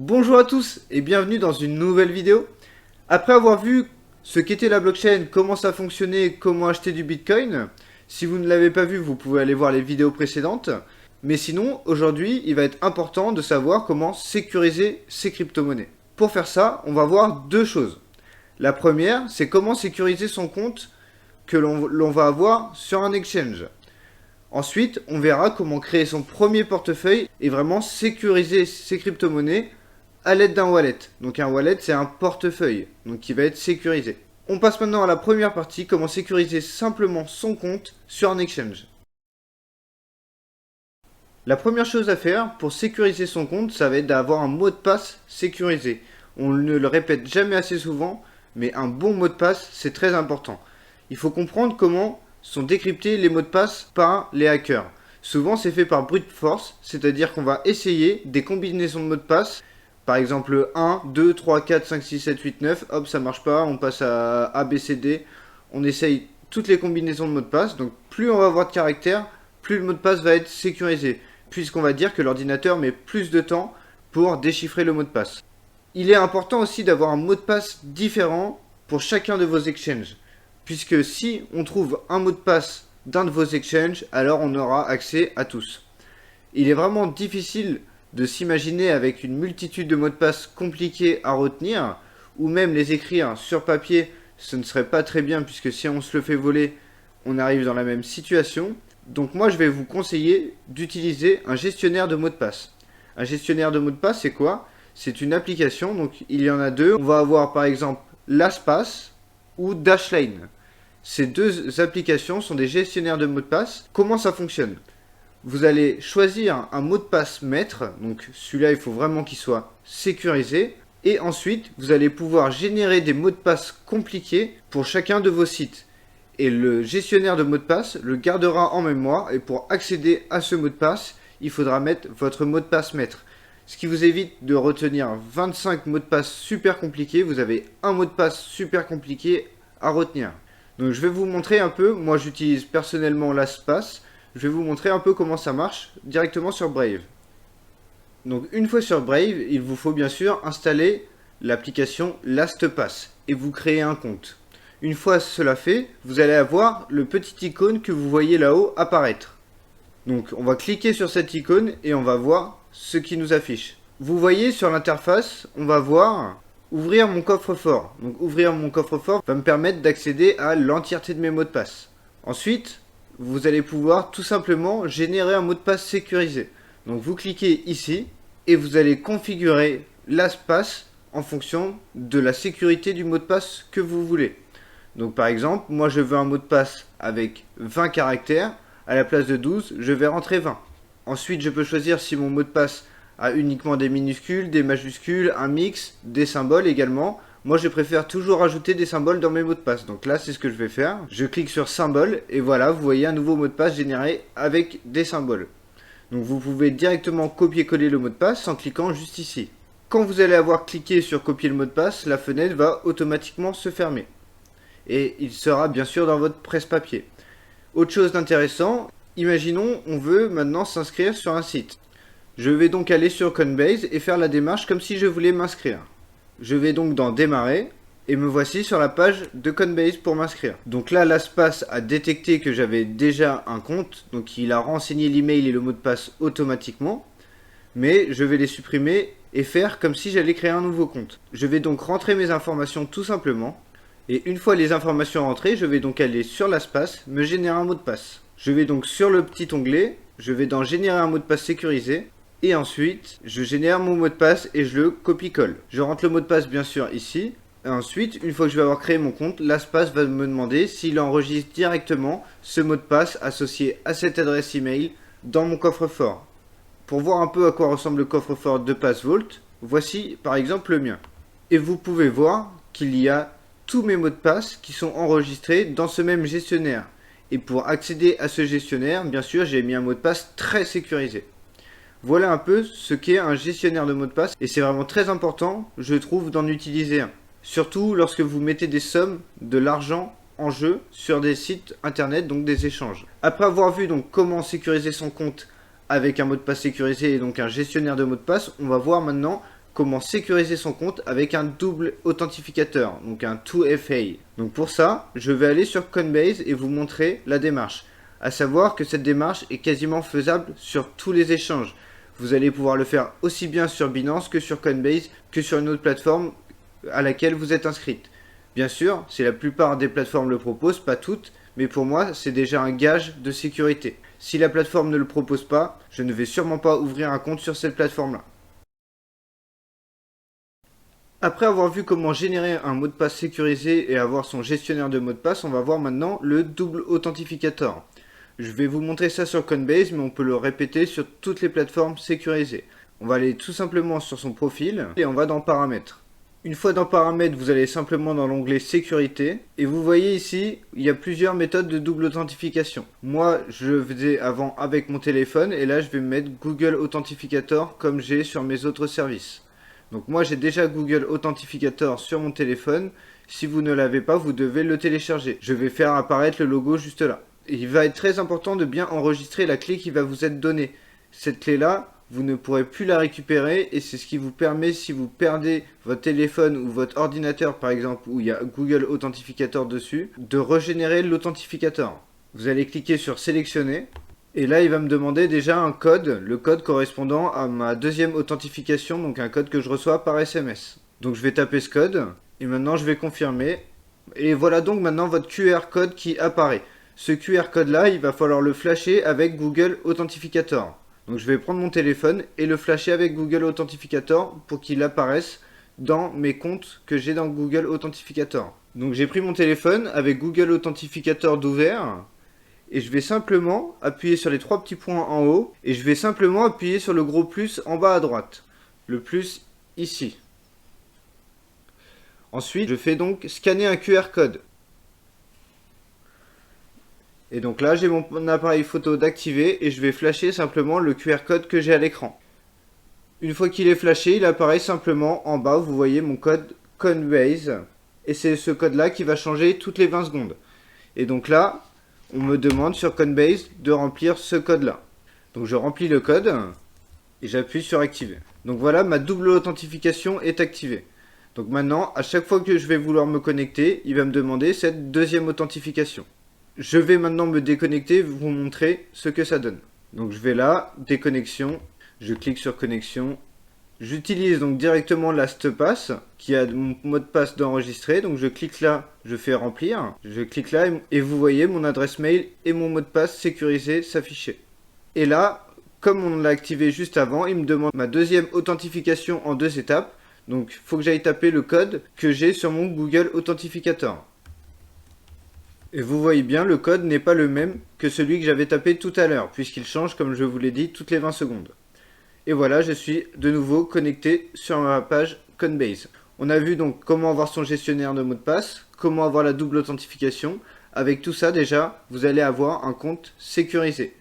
Bonjour à tous et bienvenue dans une nouvelle vidéo. Après avoir vu ce qu'était la blockchain, comment ça fonctionnait, comment acheter du Bitcoin, si vous ne l'avez pas vu, vous pouvez aller voir les vidéos précédentes. Mais sinon, aujourd'hui, il va être important de savoir comment sécuriser ces crypto-monnaies. Pour faire ça, on va voir deux choses. La première, c'est comment sécuriser son compte que l'on va avoir sur un exchange. Ensuite, on verra comment créer son premier portefeuille et vraiment sécuriser ses crypto-monnaies à l'aide d'un wallet. Donc un wallet, c'est un portefeuille, donc qui va être sécurisé. On passe maintenant à la première partie, comment sécuriser simplement son compte sur un exchange. La première chose à faire pour sécuriser son compte, ça va être d'avoir un mot de passe sécurisé. On ne le répète jamais assez souvent, mais un bon mot de passe, c'est très important. Il faut comprendre comment sont décryptés les mots de passe par les hackers. Souvent, c'est fait par brute force, c'est-à-dire qu'on va essayer des combinaisons de mots de passe. Par exemple, 1, 2, 3, 4, 5, 6, 7, 8, 9, hop, ça marche pas, on passe à A, B, C, D. On essaye toutes les combinaisons de mots de passe. Donc, plus on va avoir de caractères, plus le mot de passe va être sécurisé, puisqu'on va dire que l'ordinateur met plus de temps pour déchiffrer le mot de passe. Il est important aussi d'avoir un mot de passe différent pour chacun de vos exchanges, puisque si on trouve un mot de passe d'un de vos exchanges, alors on aura accès à tous. Il est vraiment difficile de s'imaginer avec une multitude de mots de passe compliqués à retenir, ou même les écrire sur papier, ce ne serait pas très bien, puisque si on se le fait voler, on arrive dans la même situation. Donc moi, je vais vous conseiller d'utiliser un gestionnaire de mots de passe. Un gestionnaire de mots de passe, c'est quoi? C'est une application, donc il y en a deux. On va avoir par exemple LastPass ou Dashlane. Ces deux applications sont des gestionnaires de mots de passe. Comment ça fonctionne? Vous allez choisir un mot de passe maître, donc celui-là il faut vraiment qu'il soit sécurisé. Et ensuite, vous allez pouvoir générer des mots de passe compliqués pour chacun de vos sites. Et le gestionnaire de mots de passe le gardera en mémoire, et pour accéder à ce mot de passe, il faudra mettre votre mot de passe maître. Ce qui vous évite de retenir 25 mots de passe super compliqués, vous avez un mot de passe super compliqué à retenir. Donc je vais vous montrer un peu, moi j'utilise personnellement LastPass, je vais vous montrer un peu comment ça marche directement sur Brave. Donc une fois sur Brave, il vous faut bien sûr installer l'application LastPass et vous créez un compte. Une fois cela fait, vous allez avoir le petit icône que vous voyez là-haut apparaître. Donc on va cliquer sur cette icône et on va voir ce qui nous affiche. Vous voyez sur l'interface, on va voir ouvrir mon coffre-fort. Donc ouvrir mon coffre-fort va me permettre d'accéder à l'entièreté de mes mots de passe. Ensuite, vous allez pouvoir tout simplement générer un mot de passe sécurisé. Donc vous cliquez ici et vous allez configurer LastPass en fonction de la sécurité du mot de passe que vous voulez. Donc par exemple, moi je veux un mot de passe avec 20 caractères, à la place de 12, je vais rentrer 20. Ensuite, je peux choisir si mon mot de passe a uniquement des minuscules, des majuscules, un mix, des symboles également. Moi, je préfère toujours ajouter des symboles dans mes mots de passe. Donc là, c'est ce que je vais faire. Je clique sur symbole et voilà, vous voyez un nouveau mot de passe généré avec des symboles. Donc vous pouvez directement copier-coller le mot de passe en cliquant juste ici. Quand vous allez avoir cliqué sur copier le mot de passe, la fenêtre va automatiquement se fermer. Et il sera bien sûr dans votre presse-papier. Autre chose d'intéressant, imaginons on veut maintenant s'inscrire sur un site. Je vais donc aller sur Coinbase et faire la démarche comme si je voulais m'inscrire. Je vais donc dans démarrer et me voici sur la page de Coinbase pour m'inscrire. Donc là, LastPass a détecté que j'avais déjà un compte, donc il a renseigné l'email et le mot de passe automatiquement. Mais je vais les supprimer et faire comme si j'allais créer un nouveau compte. Je vais donc rentrer mes informations tout simplement. Et une fois les informations rentrées, je vais donc aller sur LastPass, me générer un mot de passe. Je vais donc sur le petit onglet, je vais dans générer un mot de passe sécurisé. Et ensuite, je génère mon mot de passe et je le copie-colle. Je rentre le mot de passe bien sûr ici. Et ensuite, une fois que je vais avoir créé mon compte, LastPass va me demander s'il enregistre directement ce mot de passe associé à cette adresse email dans mon coffre-fort. Pour voir un peu à quoi ressemble le coffre-fort de PassVault, voici par exemple le mien. Et vous pouvez voir qu'il y a tous mes mots de passe qui sont enregistrés dans ce même gestionnaire. Et pour accéder à ce gestionnaire, bien sûr, j'ai mis un mot de passe très sécurisé. Voilà un peu ce qu'est un gestionnaire de mots de passe et c'est vraiment très important, je trouve, d'en utiliser un. Surtout lorsque vous mettez des sommes, de l'argent en jeu sur des sites internet, donc des échanges. Après avoir vu donc comment sécuriser son compte avec un mot de passe sécurisé et donc un gestionnaire de mots de passe, on va voir maintenant comment sécuriser son compte avec un double authentificateur, donc un 2FA. Donc pour ça, je vais aller sur Coinbase et vous montrer la démarche. À savoir que cette démarche est quasiment faisable sur tous les échanges. Vous allez pouvoir le faire aussi bien sur Binance que sur Coinbase que sur une autre plateforme à laquelle vous êtes inscrite. Bien sûr, si la plupart des plateformes le proposent, pas toutes, mais pour moi, c'est déjà un gage de sécurité. Si la plateforme ne le propose pas, je ne vais sûrement pas ouvrir un compte sur cette plateforme-là. Après avoir vu comment générer un mot de passe sécurisé et avoir son gestionnaire de mot de passe, on va voir maintenant le double authentificateur. Je vais vous montrer ça sur Coinbase, mais on peut le répéter sur toutes les plateformes sécurisées. On va aller tout simplement sur son profil et on va dans Paramètres. Une fois dans Paramètres, vous allez simplement dans l'onglet Sécurité et vous voyez ici, il y a plusieurs méthodes de double authentification. Moi, je faisais avant avec mon téléphone et là, je vais mettre Google Authentificator comme j'ai sur mes autres services. Donc moi, j'ai déjà Google Authentificator sur mon téléphone. Si vous ne l'avez pas, vous devez le télécharger. Je vais faire apparaître le logo juste là. Il va être très important de bien enregistrer la clé qui va vous être donnée. Cette clé-là, vous ne pourrez plus la récupérer et c'est ce qui vous permet, si vous perdez votre téléphone ou votre ordinateur par exemple, où il y a Google Authentificator dessus, de régénérer l'authentificateur. Vous allez cliquer sur sélectionner et là il va me demander déjà un code, le code correspondant à ma deuxième authentification, donc un code que je reçois par SMS. Donc je vais taper ce code et maintenant je vais confirmer et voilà donc maintenant votre QR code qui apparaît. Ce QR code là, il va falloir le flasher avec Google Authentificator. Donc je vais prendre mon téléphone et le flasher avec Google Authentificator pour qu'il apparaisse dans mes comptes que j'ai dans Google Authentificator. Donc j'ai pris mon téléphone avec Google Authentificator d'ouvert et je vais simplement appuyer sur les trois petits points en haut et je vais simplement appuyer sur le gros plus en bas à droite. Le plus ici. Ensuite, je fais donc scanner un QR code. Et donc là, j'ai mon appareil photo d'activer et je vais flasher simplement le QR code que j'ai à l'écran. Une fois qu'il est flashé, il apparaît simplement en bas, vous voyez mon code Coinbase. Et c'est ce code-là qui va changer toutes les 20 secondes. Et donc là, on me demande sur Coinbase de remplir ce code-là. Donc je remplis le code et j'appuie sur activer. Donc voilà, ma double authentification est activée. Donc maintenant, à chaque fois que je vais vouloir me connecter, il va me demander cette deuxième authentification. Je vais maintenant me déconnecter et vous montrer ce que ça donne. Donc je vais là, déconnexion, je clique sur connexion. J'utilise donc directement LastPass qui a mon mot de passe d'enregistrer. Donc je clique là, je fais remplir. Je clique là et vous voyez mon adresse mail et mon mot de passe sécurisé s'afficher. Et là, comme on l'a activé juste avant, il me demande ma deuxième authentification en 2 étapes. Donc il faut que j'aille taper le code que j'ai sur mon Google Authentificator. Et vous voyez bien, le code n'est pas le même que celui que j'avais tapé tout à l'heure, puisqu'il change, comme je vous l'ai dit, toutes les 20 secondes. Et voilà, je suis de nouveau connecté sur ma page Coinbase. On a vu donc comment avoir son gestionnaire de mot de passe, comment avoir la double authentification. Avec tout ça déjà, vous allez avoir un compte sécurisé.